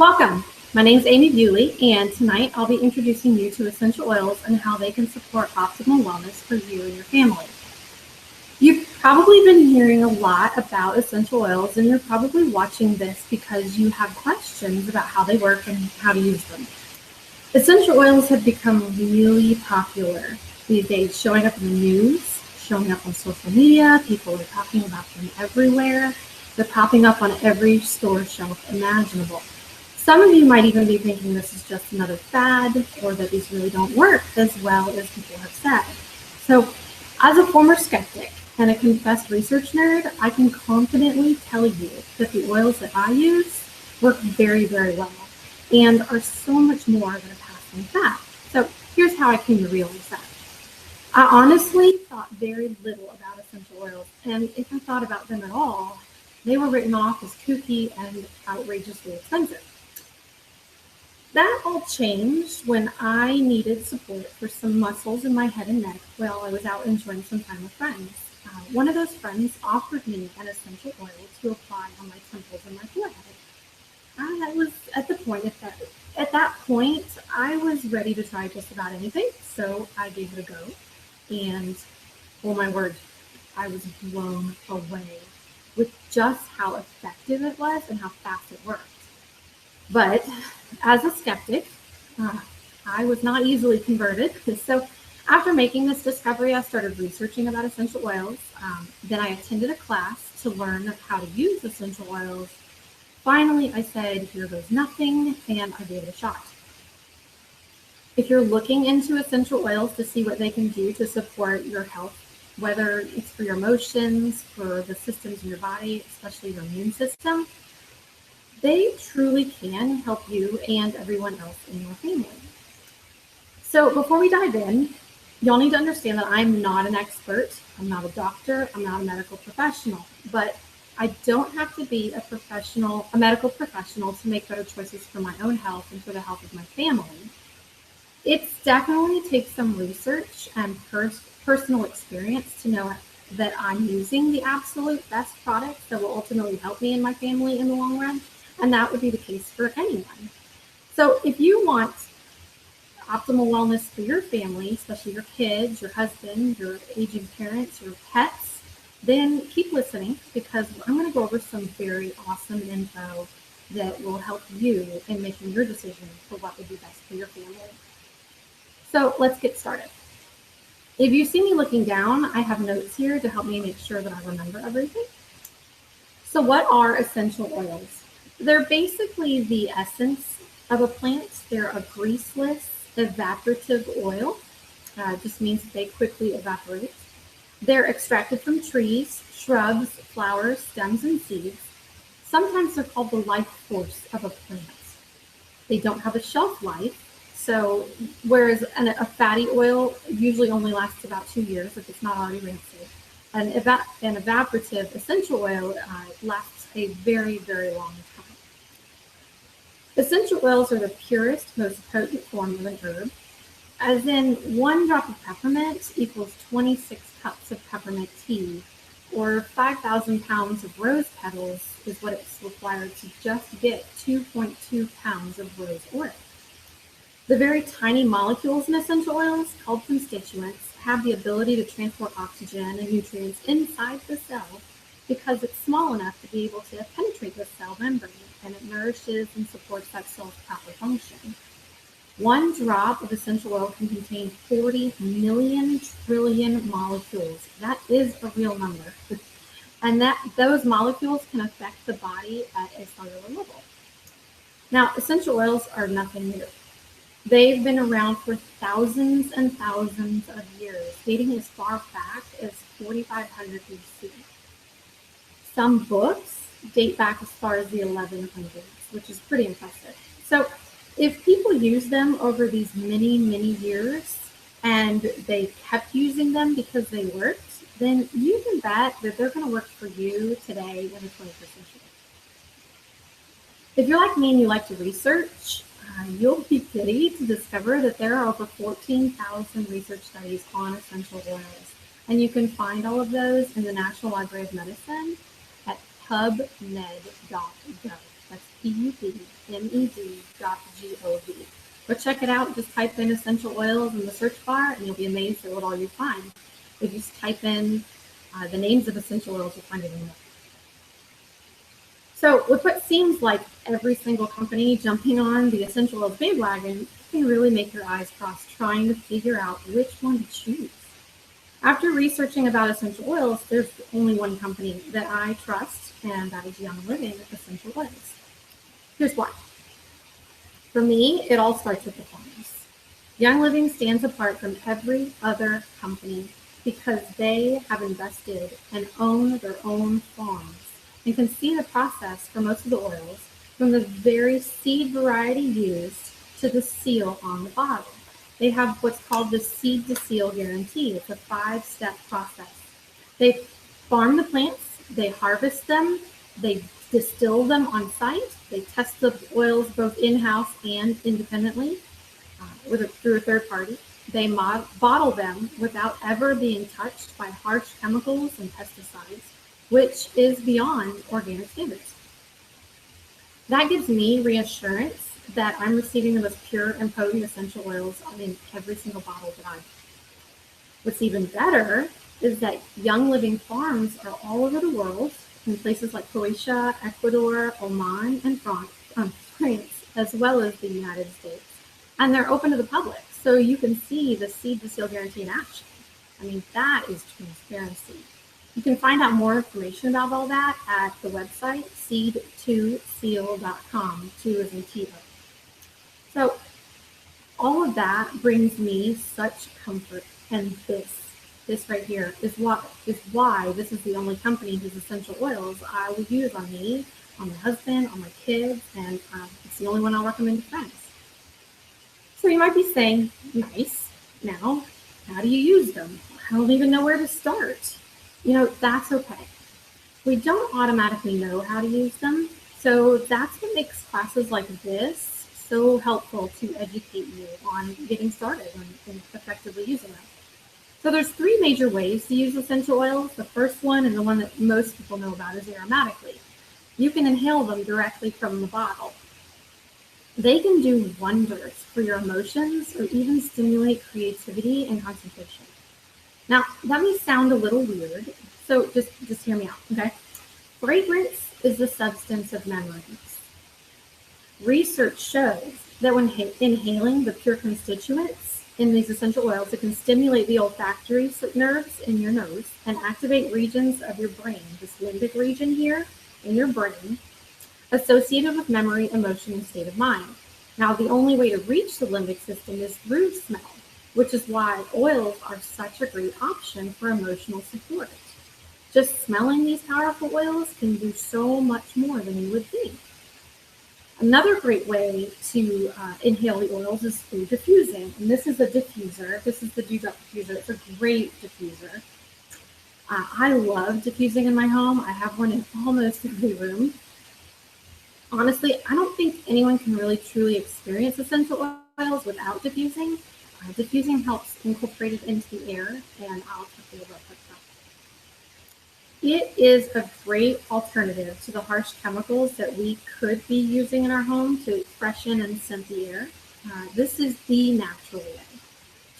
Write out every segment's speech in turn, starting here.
Welcome. My name is Amy Bewley, and tonight I'll be introducing you to essential oils and how they can support optimal wellness for you and your family. You've probably been hearing a lot about essential oils, and you're probably watching this because you have questions about how they work and how to use them. Essential oils have become really popular these days, showing up in the news, showing up on social media. People are talking about them everywhere. They're popping up on every store shelf imaginable. Some of you might even be thinking this is just another fad or that these really don't work as well as people have said. So, as a former skeptic and a confessed research nerd, I can confidently tell you that the oils that I use work very, very well and are so much more than a passing fad. So, here's how I came to realize that. I honestly thought very little about essential oils, and if I thought about them at all, they were written off as kooky and outrageously expensive. That all changed when I needed support for some muscles in my head and neck while I was out enjoying some time with friends. One of those friends offered me an essential oil to apply on my temples and my forehead. I was at the point at that point I was ready to try just about anything, so I gave it a go. And oh my word, I was blown away with just how effective it was and how fast it worked. But as a skeptic, I was not easily converted. So after making this discovery, I started researching about essential oils. Then I attended a class to learn how to use essential oils. Finally, I said, here goes nothing, and I gave it a shot. If you're looking into essential oils to see what they can do to support your health, whether it's for your emotions, for the systems in your body, especially your immune system, they truly can help you and everyone else in your family. So before we dive in, y'all need to understand that I'm not an expert. I'm not a doctor. I'm not a medical professional. But I don't have to be a medical professional to make better choices for my own health and for the health of my family. It's definitely takes some research and personal experience to know that I'm using the absolute best products that will ultimately help me and my family in the long run. And that would be the case for anyone. So if you want optimal wellness for your family, especially your kids, your husband, your aging parents, your pets, then keep listening because I'm going to go over some very awesome info that will help you in making your decision for what would be best for your family. So let's get started. If you see me looking down, I have notes here to help me make sure that I remember everything. So what are essential oils? They're basically the essence of a plant. They're a greaseless, evaporative oil. Just means they quickly evaporate. They're extracted from trees, shrubs, flowers, stems, and seeds. Sometimes they're called the life force of a plant. They don't have a shelf life. So whereas a fatty oil usually only lasts about 2 years if it's not already rancid, an evaporative essential oil lasts a very, very long time. Essential oils are the purest, most potent form of an herb, as in 1 drop of peppermint equals 26 cups of peppermint tea, or 5,000 pounds of rose petals is what it's required to just get 2.2 pounds of rose oil. The very tiny molecules in essential oils, called constituents, have the ability to transport oxygen and nutrients inside the cell because it's small enough to be able to penetrate the cell membrane, and it nourishes and supports that cell's proper function. 1 drop of essential oil can contain 40 million trillion molecules. That is a real number. And those molecules can affect the body at a cellular level. Now, essential oils are nothing new. They've been around for thousands and thousands of years, dating as far back as 4500 BC. Some books date back as far as the 1100s, which is pretty impressive. So if people use them over these many, many years and they kept using them because they worked, then you can bet that they're going to work for you today in the 21st century. If you're like me and you like to research, you'll be pity to discover that there are over 14,000 research studies on essential oils. And you can find all of those in the National Library of Medicine at pubmed.gov. That's PUBMED.gov. med.gov. But check it out. Just type in essential oils in the search bar, and you'll be amazed at what all you find. If you just type in the names of essential oils, you'll find even more. So with what seems like every single company jumping on the essential oils bandwagon, it can really make your eyes cross trying to figure out which one to choose. After researching about essential oils, there's only one company that I trust, and that is Young Living Essential Oils. Here's why. For me, it all starts with the farmers. Young Living stands apart from every other company because they have invested and own their own farms and can see the process for most of the oils from the very seed variety used to the seal on the bottle. They have what's called the seed to seal guarantee. It's a 5-step process. They farm the plants, they harvest them, they distill them on site, they test the oils both in-house and independently through a third party. They bottle them without ever being touched by harsh chemicals and pesticides, which is beyond organic standards. That gives me reassurance that I'm receiving the most pure and potent essential oils in every single bottle that I buy. What's even better is that Young Living farms are all over the world in places like Croatia, Ecuador, Oman, and France, as well as the United States. And they're open to the public, so you can see the seed to seal guarantee in action. I mean, that is transparency. You can find out more information about all that at the website seed2seal.com, 2 as in T-O. So all of that brings me such comfort, and this right here is why this is the only company whose essential oils I will use on me, on my husband, on my kids, and it's the only one I'll recommend to friends. So you might be saying, nice, now how do you use them? I don't even know where to start. You know, that's okay. We don't automatically know how to use them, so that's what makes classes like this so helpful to educate you on getting started and effectively using them. So there's 3 major ways to use essential oils. The first one, and the one that most people know about, is aromatically. You can inhale them directly from the bottle. They can do wonders for your emotions or even stimulate creativity and concentration. Now, that may sound a little weird, so just hear me out, okay? Fragrance is the substance of memories. Research shows that when inhaling the pure constituents in these essential oils, it can stimulate the olfactory nerves in your nose and activate regions of your brain, this limbic region here in your brain, associated with memory, emotion, and state of mind. Now, the only way to reach the limbic system is through smell, which is why oils are such a great option for emotional support. Just smelling these powerful oils can do so much more than you would think. Another great way to inhale the oils is through diffusing. And this is a diffuser. This is the Dewdrop diffuser. It's a great diffuser. I love diffusing in my home. I have one in almost every room. Honestly, I don't think anyone can really truly experience essential oils without diffusing. Diffusing helps incorporate it into the air, and I'll talk a little bit about that. It is a great alternative to the harsh chemicals that we could be using in our home to freshen and scent the air. This is the natural way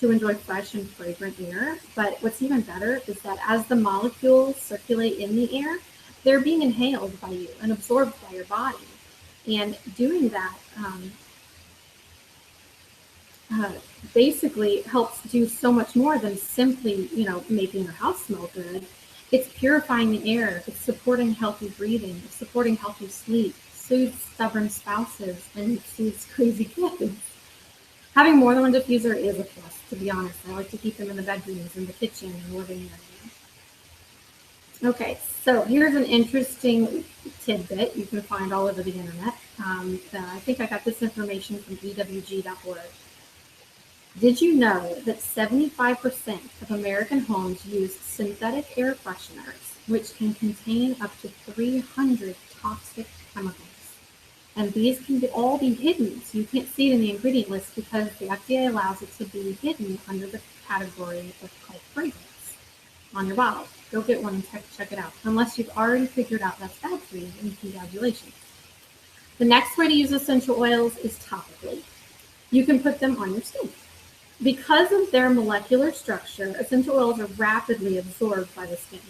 to enjoy fresh and fragrant air, but what's even better is that as the molecules circulate in the air, they're being inhaled by you and absorbed by your body. And doing that basically helps do so much more than simply, making your house smell good. It's purifying the air. It's supporting healthy breathing. It's supporting healthy sleep. Soothes stubborn spouses and soothes crazy kids. Having more than one diffuser is a plus, to be honest. I like to keep them in the bedrooms, in the kitchen, and living area. Okay, so here's an interesting tidbit you can find all over the internet. I think I got this information from ewg.org. Did you know that 75% of American homes use synthetic air fresheners, which can contain up to 300 toxic chemicals? And these can all be hidden, so you can't see it in the ingredient list because the FDA allows it to be hidden under the category of called fragrance on your bottle. Go get one and check it out. Unless you've already figured out that's bad for you, and congratulations. The next way to use essential oils is topically. You can put them on your skin. Because of their molecular structure, essential oils are rapidly absorbed by the skin.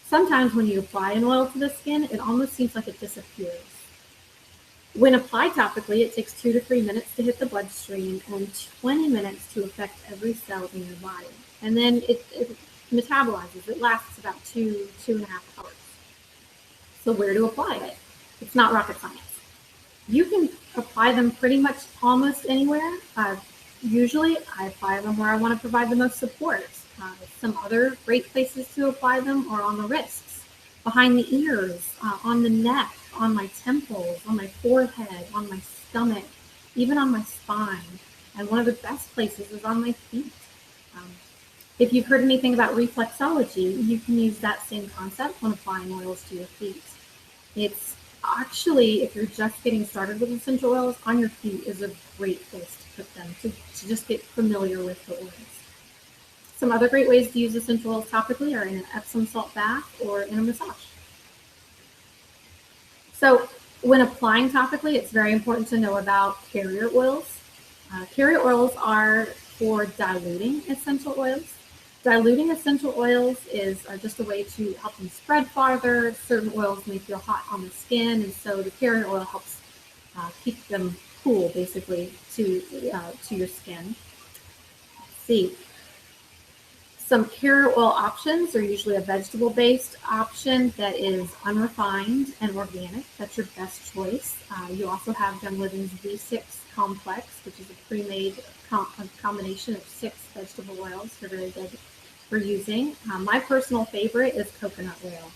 Sometimes when you apply an oil to the skin, it almost seems like it disappears. When applied topically, it takes 2 to 3 minutes to hit the bloodstream and 20 minutes to affect every cell in your body. And then it metabolizes. It lasts about 2.5 hours. So where to apply it? It's not rocket science. You can apply them pretty much almost anywhere. Usually I apply them where I want to provide the most support. Some other great places to apply them are on the wrists, behind the ears, on the neck, on my temples, on my forehead, on my stomach, even on my spine. And one of the best places is on my feet. If you've heard anything about reflexology, you can use that same concept when applying oils to your feet. It's actually, if you're just getting started with essential oils, on your feet is a great place to put them, to just get familiar with the oils. Some other great ways to use essential oils topically are in an Epsom salt bath or in a massage. So when applying topically, it's very important to know about carrier oils. Carrier oils are for diluting essential oils. Diluting essential oils are just a way to help them spread farther. Certain oils may feel hot on the skin, and so the carrier oil helps keep them cool, basically, to your skin. Let's see. Some carrier oil options are usually a vegetable-based option that is unrefined and organic. That's your best choice. You also have Young Living's V6 Complex, which is a pre-made combination of 6 vegetable oils. They're very good for using. My personal favorite is coconut oil.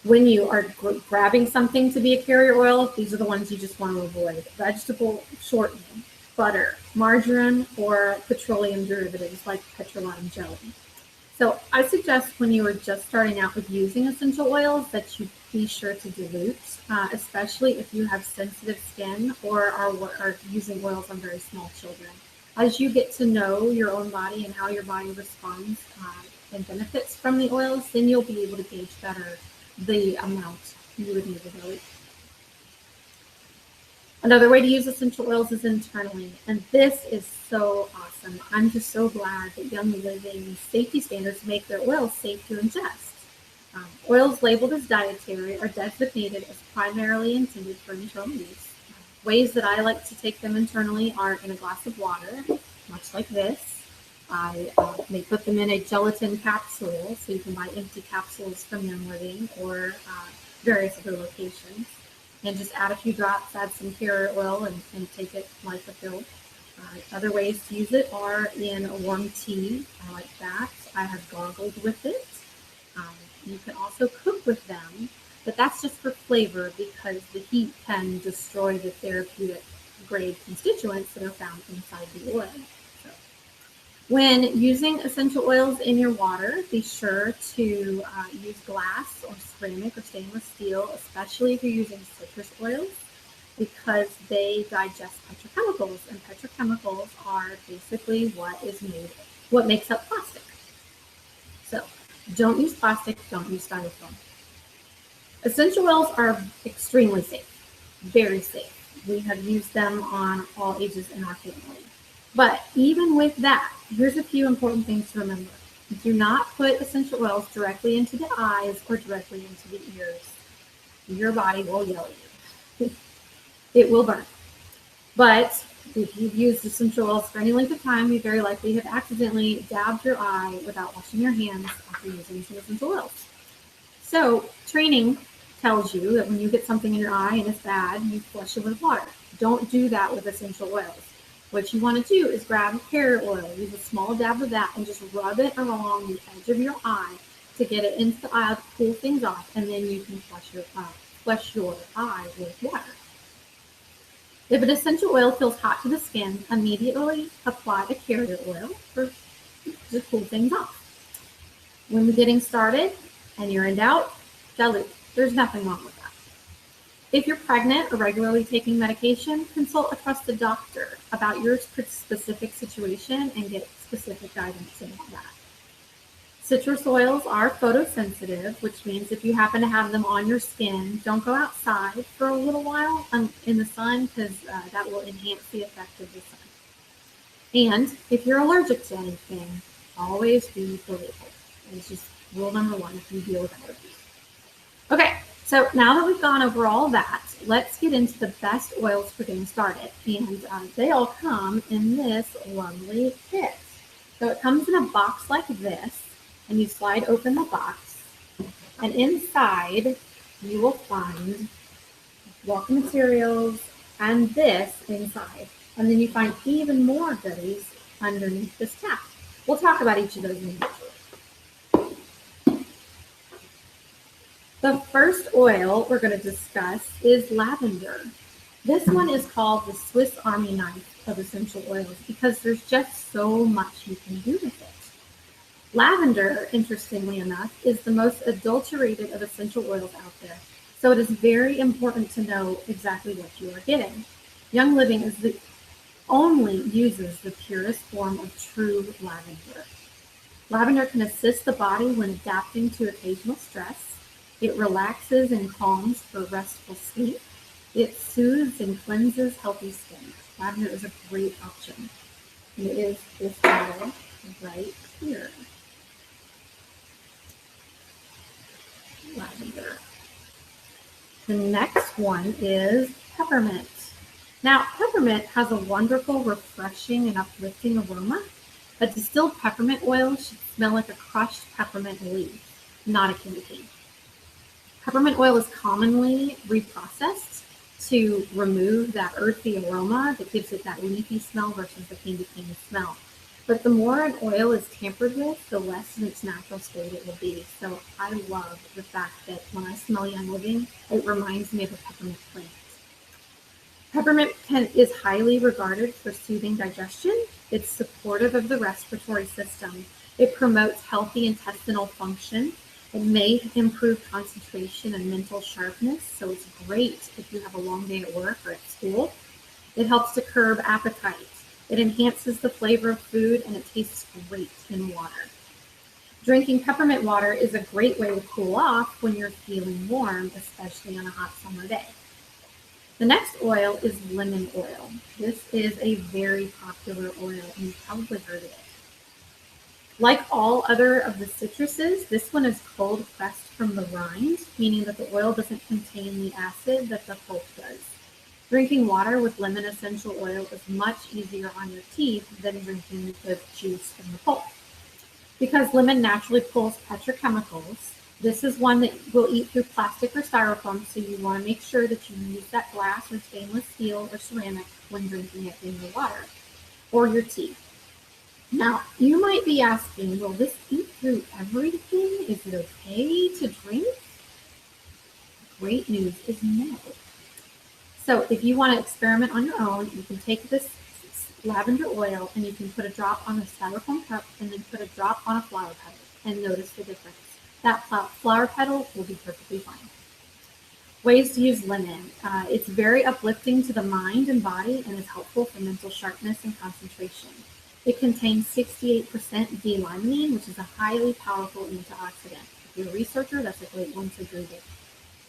When you are grabbing something to be a carrier oil, these are the ones you just want to avoid. Vegetable shortening, butter, margarine, or petroleum derivatives like petroleum jelly. So I suggest when you are just starting out with using essential oils that you be sure to dilute, especially if you have sensitive skin or are using oils on very small children. As you get to know your own body and how your body responds and benefits from the oils, then you'll be able to gauge better the amount you would need to dilute. Another way to use essential oils is internally, and this is so awesome. I'm just so glad that Young Living safety standards make their oils safe to ingest. Oils labeled as dietary are designated as primarily intended for internal use. Ways that I like to take them internally are in a glass of water, much like this. I may put them in a gelatin capsule, so you can buy empty capsules from Young Living or various other locations. And just add a few drops, add some carrier oil, and take it like a pill. Other ways to use it are in a warm tea. I like that. I have gargled with it. You can also cook with them, but that's just for flavor because the heat can destroy the therapeutic grade constituents that are found inside the oil. So, when using essential oils in your water, be sure to use glass or ceramic or stainless steel, especially if you're using citrus oils, because they digest petrochemicals, and petrochemicals are basically what makes up plastic. So don't use plastic, don't use styrofoam. Essential oils are extremely safe, very safe. We have used them on all ages in our family. But even with that, here's a few important things to remember. Do not put essential oils directly into the eyes or directly into the ears. Your body will yell at you. It will burn. But if you've used essential oils for any length of time, you very likely have accidentally dabbed your eye without washing your hands after using some essential oils. So training tells you that when you get something in your eye and it's bad, you flush it with water. Don't do that with essential oils. What you want to do is grab carrier oil, use a small dab of that, and just rub it along the edge of your eye to get it into the eye to cool things off, and then you can flush your eye with water. If an essential oil feels hot to the skin, immediately apply the carrier oil to cool things off. When we're getting started and you're in doubt, dilute. There's nothing wrong with that. If you're pregnant or regularly taking medication, consult a trusted doctor about your specific situation and get specific guidance about that. Citrus oils are photosensitive, which means if you happen to have them on your skin, don't go outside for a little while in the sun because that will enhance the effect of the sun. And if you're allergic to anything, always read the label. It's just rule number one if you deal with allergies. Okay, so now that we've gone over all that, let's get into the best oils for getting started. And they all come in this lovely kit. So it comes in a box like this, and you slide open the box, and inside you will find welcome materials and this inside. And then you find even more goodies underneath this cap. We'll talk about each of those individually. The first oil we're going to discuss is lavender. This one is called the Swiss Army knife of essential oils because there's just so much you can do with it. Lavender, interestingly enough, is the most adulterated of essential oils out there. So it is very important to know exactly what you are getting. Young Living is the only uses the purest form of true lavender. Lavender can assist the body when adapting to occasional stress. It relaxes and calms for restful sleep. It soothes and cleanses healthy skin. Lavender is a great option. And it is this bottle right here. Lavender. The next one is peppermint. Now, peppermint has a wonderful, refreshing, and uplifting aroma. A distilled peppermint oil should smell like a crushed peppermint leaf, not a candy cane. Peppermint oil is commonly reprocessed to remove that earthy aroma that gives it that leafy smell versus the candy cane smell. But the more an oil is tampered with, the less in its natural state it will be. So I love the fact that when I smell Young Living, it reminds me of a peppermint plant. Peppermint is highly regarded for soothing digestion. It's supportive of the respiratory system. It promotes healthy intestinal function. It may improve concentration and mental sharpness, so it's great if you have a long day at work or at school. It helps to curb appetite. It enhances the flavor of food, and it tastes great in water. Drinking peppermint water is a great way to cool off when you're feeling warm, especially on a hot summer day. The next oil is lemon oil. This is a very popular oil, and you've probably heard of it. Like all other of the citruses, this one is cold pressed from the rind, meaning that the oil doesn't contain the acid that the pulp does. Drinking water with lemon essential oil is much easier on your teeth than drinking the juice from the pulp. Because lemon naturally pulls petrochemicals, this is one that will eat through plastic or styrofoam, so you want to make sure that you use that glass or stainless steel or ceramic when drinking it in your water or your tea. Now, you might be asking, will this eat through everything? Is it okay to drink? Great news is no. So if you want to experiment on your own, you can take this lavender oil and you can put a drop on a styrofoam cup and then put a drop on a flower petal and notice the difference. That flower petal will be perfectly fine. Ways to use lemon. It's very uplifting to the mind and body and is helpful for mental sharpness and concentration. It contains 68% D-limonene, which is a highly powerful antioxidant. If you're a researcher, that's a great one to Google.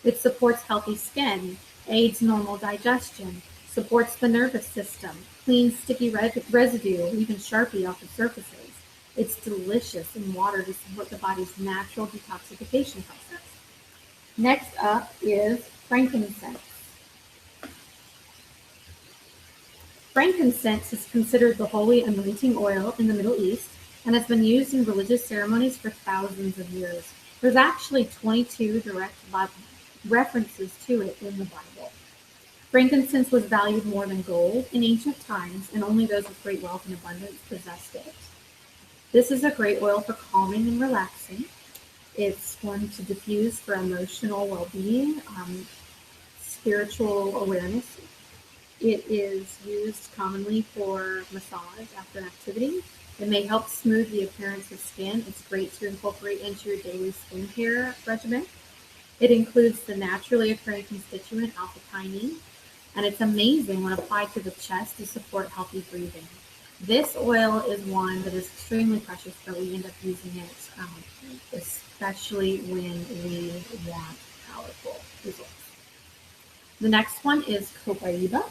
It supports healthy skin, aids normal digestion, supports the nervous system, cleans sticky residue or even Sharpie off of surfaces. It's delicious in water to support the body's natural detoxification process. Next up is frankincense. Frankincense is considered the holy anointing oil in the Middle East and has been used in religious ceremonies for thousands of years. There's actually 22 direct references to it in the Bible. Frankincense was valued more than gold in ancient times, and only those with great wealth and abundance possessed it. This is a great oil for calming and relaxing. It's one to diffuse for emotional well-being, spiritual awareness. It is used commonly for massage after an activity. It may help smooth the appearance of skin. It's great to incorporate into your daily skincare regimen. It includes the naturally occurring constituent alpha-pinene, and it's amazing when applied to the chest to support healthy breathing. This oil is one that is extremely precious, but we end up using it, especially when we want powerful results. The next one is Copaiba.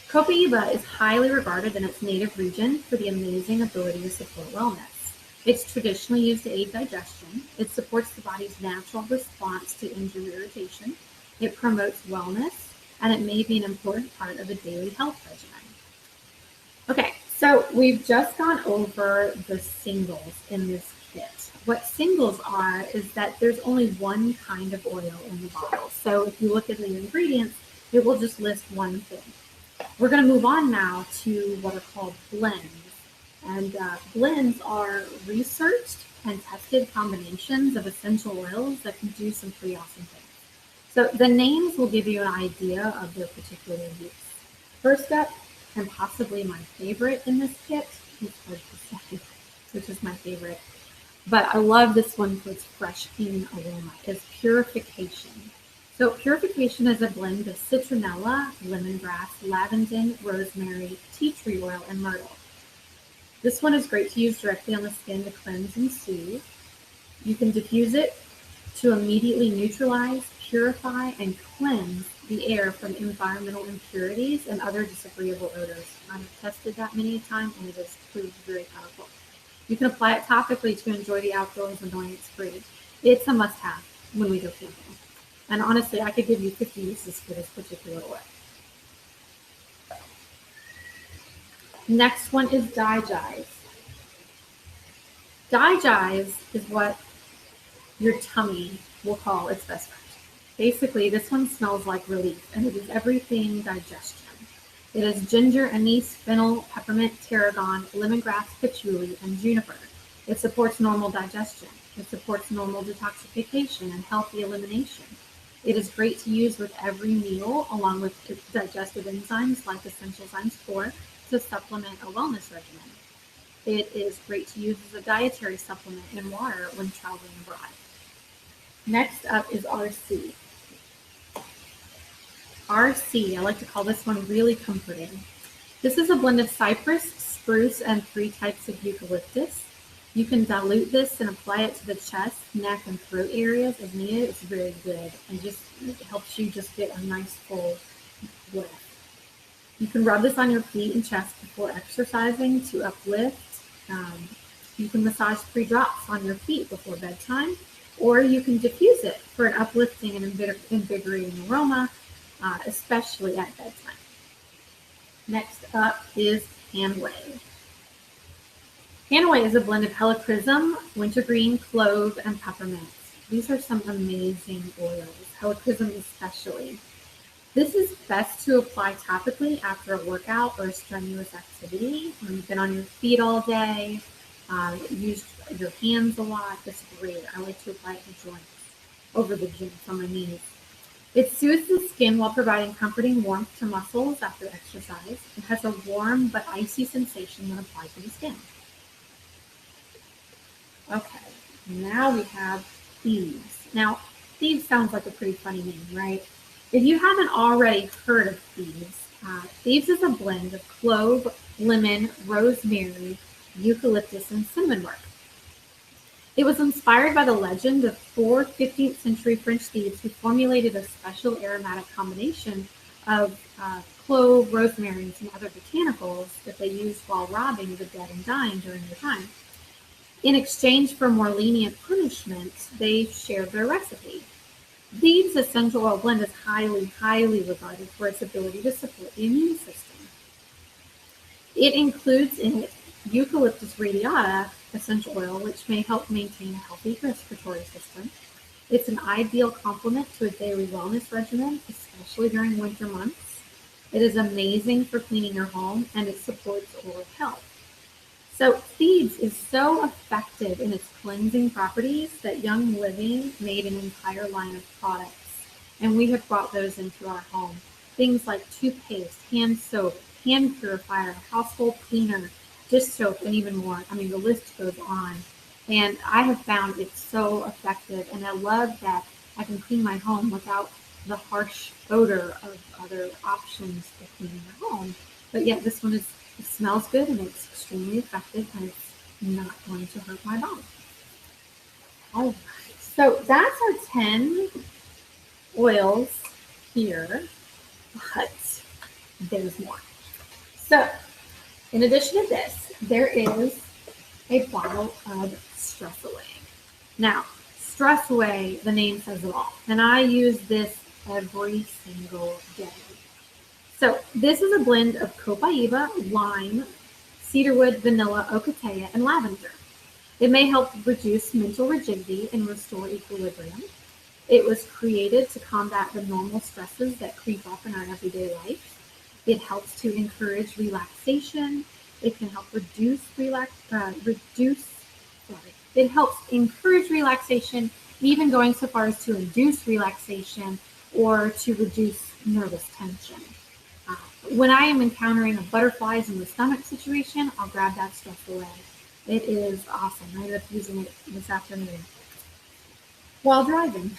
Copaiba is highly regarded in its native region for the amazing ability to support wellness. It's traditionally used to aid digestion. It supports the body's natural response to injury irritation. It promotes wellness, and it may be an important part of a daily health regimen. Okay, so we've just gone over the singles in this kit. What singles are is that there's only one kind of oil in the bottle. So if you look at the ingredients, it will just list one thing. We're going to move on now to what are called blends. And blends are researched and tested combinations of essential oils that can do some pretty awesome things. So the names will give you an idea of their particular use. First up, and possibly my favorite in this kit, it's hard to say which is my favorite, but I love this one for its fresh, clean aroma, is Purification. So Purification is a blend of citronella, lemongrass, lavender, rosemary, tea tree oil, and myrtle. This one is great to use directly on the skin to cleanse and soothe. You can diffuse it to immediately neutralize, purify, and cleanse the air from environmental impurities and other disagreeable odors. I've tested that many times and it has proved very powerful. You can apply it topically to enjoy the outdoors annoyance-free. It's a must-have when we go camping. And honestly, I could give you 50 uses for this particular oil. Next one is Digize. Digize is what your tummy will call its best friend. Basically, this one smells like relief, and it is everything digestion. It is ginger, anise, fennel, peppermint, tarragon, lemongrass, patchouli, and juniper. It supports normal digestion. It supports normal detoxification and healthy elimination. It is great to use with every meal, along with digestive enzymes like Essentialzymes 4 to supplement a wellness regimen. It is great to use as a dietary supplement in water when traveling abroad. Next up is RC. RC, I like to call this one really comforting. This is a blend of cypress, spruce, and 3 types of eucalyptus. You can dilute this and apply it to the chest, neck, and throat areas as needed. It's very good and it helps you just get a nice full breath. You can rub this on your feet and chest before exercising to uplift. You can massage 3 drops on your feet before bedtime, or you can diffuse it for an uplifting and invigorating aroma, especially at bedtime. Next up is Hanway. Hanway is a blend of helichrysum, wintergreen, clove, and peppermint. These are some amazing oils, helichrysum especially. This is best to apply topically after a workout or a strenuous activity. When you've been on your feet all day, used your hands a lot, it's great. I like to apply it to joints, over the joints on my knees. It soothes the skin while providing comforting warmth to muscles after exercise. It has a warm but icy sensation when applied to the skin. Okay, now we have Thieves. Now, Thieves sounds like a pretty funny name, right? If you haven't already heard of Thieves, Thieves is a blend of clove, lemon, rosemary, eucalyptus, and cinnamon bark. It was inspired by the legend of 4 15th century French thieves who formulated a special aromatic combination of clove, rosemary, and some other botanicals that they used while robbing the dead and dying during their time. In exchange for more lenient punishment, they shared their recipe. Thieves' essential oil blend is highly, highly regarded for its ability to support the immune system. It includes in it Eucalyptus radiata essential oil, which may help maintain a healthy respiratory system. It's an ideal complement to a daily wellness regimen, especially during winter months. It is amazing for cleaning your home, and it supports oral health. So Thieves is so effective in its cleansing properties that Young Living made an entire line of products, and we have brought those into our home. Things like toothpaste, hand soap, hand purifier, household cleaner, dish soap, and even more. I mean, the list goes on. And I have found it so effective, and I love that I can clean my home without the harsh odor of other options for cleaning your home. But yeah, this one it smells good and it's extremely effective and it's not going to hurt my body. All right, so that's our 10 oils here, but there's more. So in addition to this, there is a bottle of Stress Away. Now, Stress Away, the name says it all, and I use this every single day. So this is a blend of copaiba, lime, cedarwood, vanilla, ocotea, and lavender. It may help reduce mental rigidity and restore equilibrium. It was created to combat the normal stresses that creep up in our everyday life. It helps to encourage relaxation. It can help It helps encourage relaxation, even going so far as to induce relaxation or to reduce nervous tension. When I am encountering a butterflies in the stomach situation, I'll grab that Stress Away. It is awesome. I ended up using it this afternoon while driving.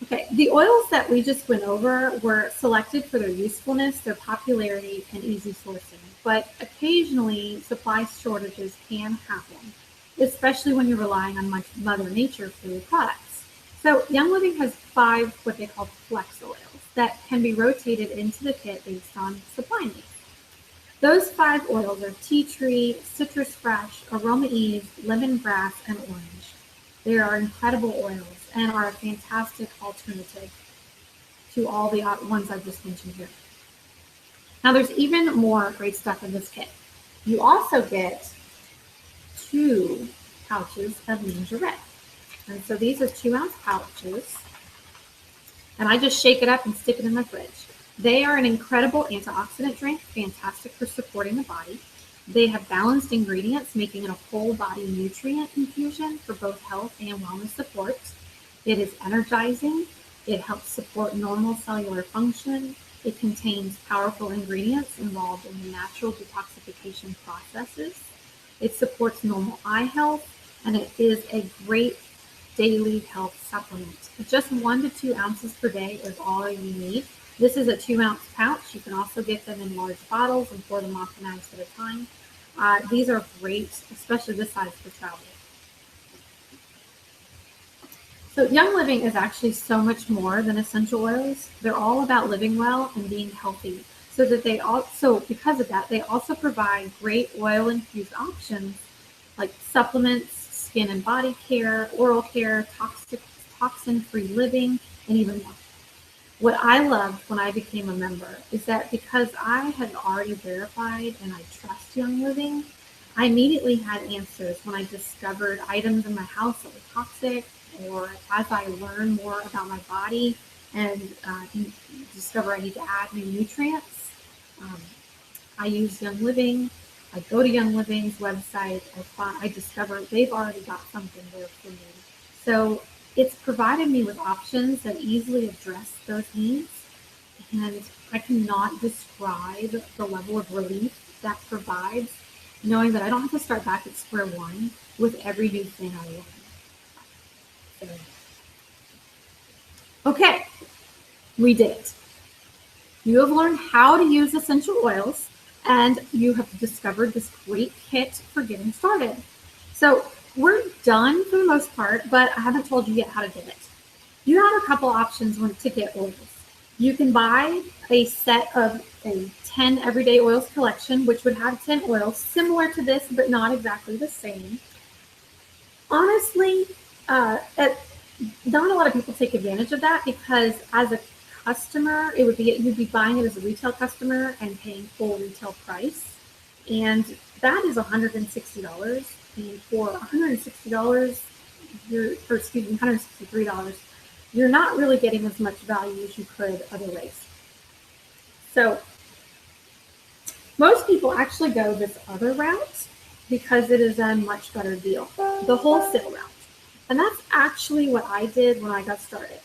Okay, the oils that we just went over were selected for their usefulness, their popularity, and easy sourcing. But occasionally, supply shortages can happen, especially when you're relying on Mother Nature for your products. So Young Living has 5 what they call flex oils that can be rotated into the kit based on supply needs. Those 5 oils are tea tree, citrus fresh, aroma ease, lemongrass, and orange. They are incredible oils and are a fantastic alternative to all the ones I've just mentioned here. Now there's even more great stuff in this kit. You also get 2 pouches of Ninja. And so these are 2-ounce pouches. And I just shake it up and stick it in my fridge. They are an incredible antioxidant drink, fantastic for supporting the body. They have balanced ingredients, making it a whole body nutrient infusion for both health and wellness support. It is energizing. It helps support normal cellular function. It contains powerful ingredients involved in the natural detoxification processes. It supports normal eye health, and it is a great daily health supplement. Just 1 to 2 ounces per day is all you need. This is a 2-ounce pouch. You can also get them in large bottles and pour them off an ounce at a time. These are great, especially this size for travel. So Young Living is actually so much more than essential oils. They're all about living well and being healthy. Because of that, they also provide great oil-infused options like supplements, skin and body care, oral care, toxin-free living, and even more. What I loved when I became a member is that because I had already verified and I trust Young Living, I immediately had answers when I discovered items in my house that were toxic, or as I learned more about my body and discover I need to add new nutrients. I use Young Living. I go to Young Living's website. I discover they've already got something there for me. So it's provided me with options that easily address those needs. And I cannot describe the level of relief that provides, knowing that I don't have to start back at square one with every new thing I learn. So, okay, we did it. You have learned how to use essential oils, and you have discovered this great kit for getting started. So we're done for the most part, but I haven't told you yet how to get it. You have a couple options to get oils. You can buy a set of a 10 everyday oils collection, which would have 10 oils similar to this, but not exactly the same. Honestly, not a lot of people take advantage of that because as a customer, you'd be buying it as a retail customer and paying full retail price, and that is $160. And for $163, you're not really getting as much value as you could otherwise. So most people actually go this other route because it is a much better deal, the wholesale route. And that's actually what I did when I got started.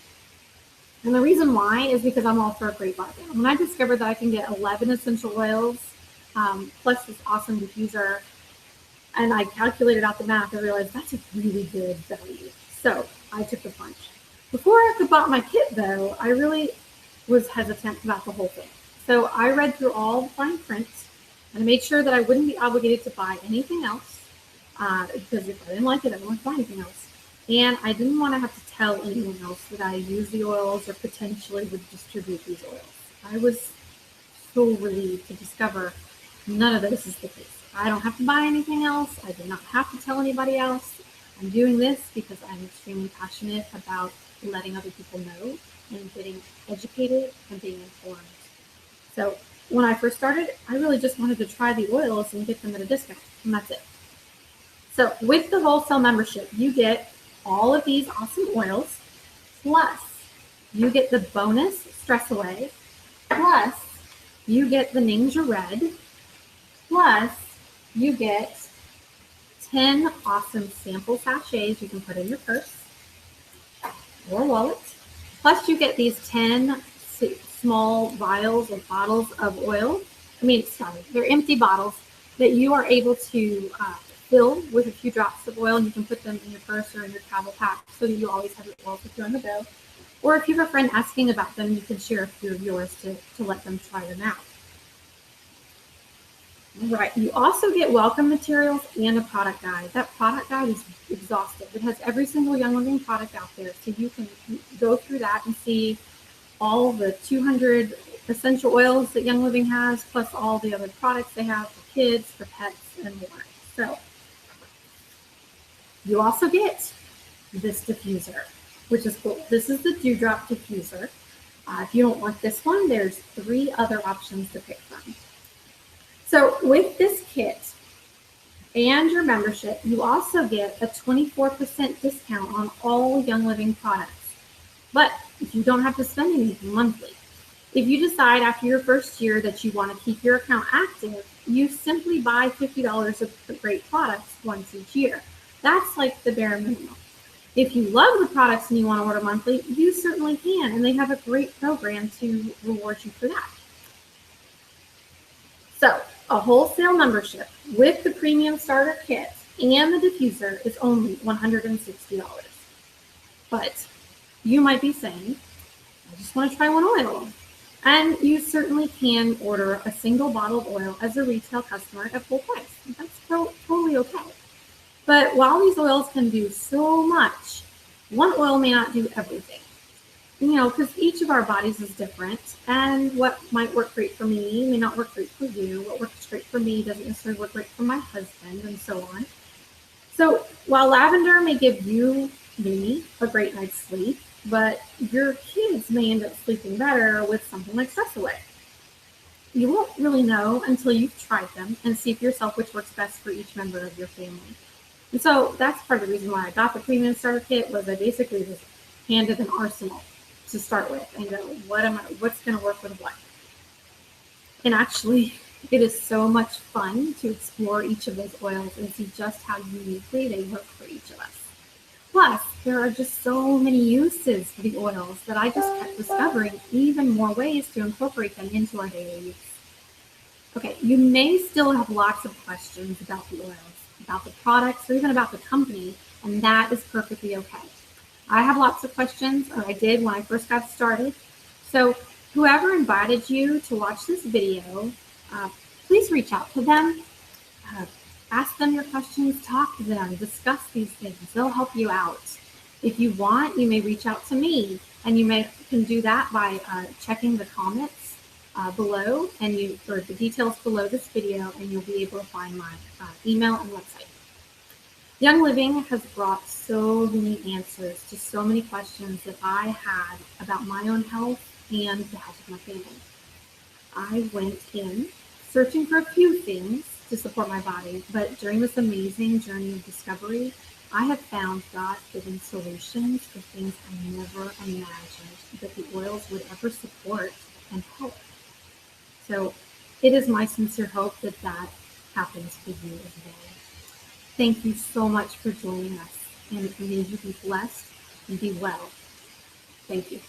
And the reason why is because I'm all for a great bargain. When I discovered that I can get 11 essential oils, plus this awesome diffuser, and I calculated out the math, I realized that's a really good value. So I took the plunge. Before I bought my kit, though, I really was hesitant about the whole thing. So I read through all the fine print and I made sure that I wouldn't be obligated to buy anything else because if I didn't like it, I wouldn't buy anything else. And I didn't want to have to tell anyone else that I use the oils or potentially would distribute these oils. I was so relieved to discover none of this is the case. I don't have to buy anything else. I did not have to tell anybody else. I'm doing this because I'm extremely passionate about letting other people know and getting educated and being informed. So when I first started, I really just wanted to try the oils and get them at a discount, and that's it. So with the wholesale membership, you get all of these awesome oils, plus you get the bonus Stress Away, plus you get the Ninja Red, plus you get 10 awesome sample sachets you can put in your purse or wallet. Plus you get these 10 small vials or bottles of oil. They're empty bottles that you are able to fill with a few drops of oil, and you can put them in your purse or in your travel pack so that you always have your oils with you on the go. Or if you have a friend asking about them, you can share a few of yours to let them try them out. Right. You also get welcome materials and a product guide. That product guide is exhaustive. It has every single Young Living product out there, so you can go through that and see all the 200 essential oils that Young Living has, plus all the other products they have for kids, for pets, and more. So you also get this diffuser, which is cool. This is the Dewdrop diffuser. If you don't want this one, there's 3 other options to pick from. So with this kit and your membership, you also get a 24% discount on all Young Living products. But you don't have to spend anything monthly. If you decide after your first year that you want to keep your account active, you simply buy $50 of great products once each year. That's like the bare minimum. If you love the products and you want to order monthly, you certainly can, and they have a great program to reward you for that. So a wholesale membership with the premium starter kit and the diffuser is only $160. But you might be saying, I just want to try one oil. And you certainly can order a single bottle of oil as a retail customer at full price. That's totally okay. But while these oils can do so much, one oil may not do everything. Because each of our bodies is different, and what might work great for me may not work great for you. What works great for me doesn't necessarily work great for my husband, and so on. So while lavender may give you, me, a great night's sleep, but your kids may end up sleeping better with something like Stress Away. You won't really know until you've tried them and see for yourself which works best for each member of your family. And so that's part of the reason why I got the premium starter kit, was I basically was handed an arsenal to start with and go, what's going to work with what? And actually, it is so much fun to explore each of those oils and see just how uniquely they work for each of us. Plus, there are just so many uses for the oils that I just kept discovering even more ways to incorporate them into our daily use. Okay, you may still have lots of questions about the oils, about the products, or even about the company, and that is perfectly okay. I have lots of questions, or I did when I first got started. So whoever invited you to watch this video, please reach out to them. Ask them your questions, talk to them, discuss these things. They'll help you out. If you want, you may reach out to me, and you can do that by checking the comments below, or the details below this video, and you'll be able to find my email and website. Young Living has brought so many answers to so many questions that I had about my own health and the health of my family. I went in searching for a few things to support my body, but during this amazing journey of discovery, I have found God-given solutions for things I never imagined that the oils would ever support and help. So it is my sincere hope that that happens for you as well. Thank you so much for joining us, and may you be blessed and be well. Thank you.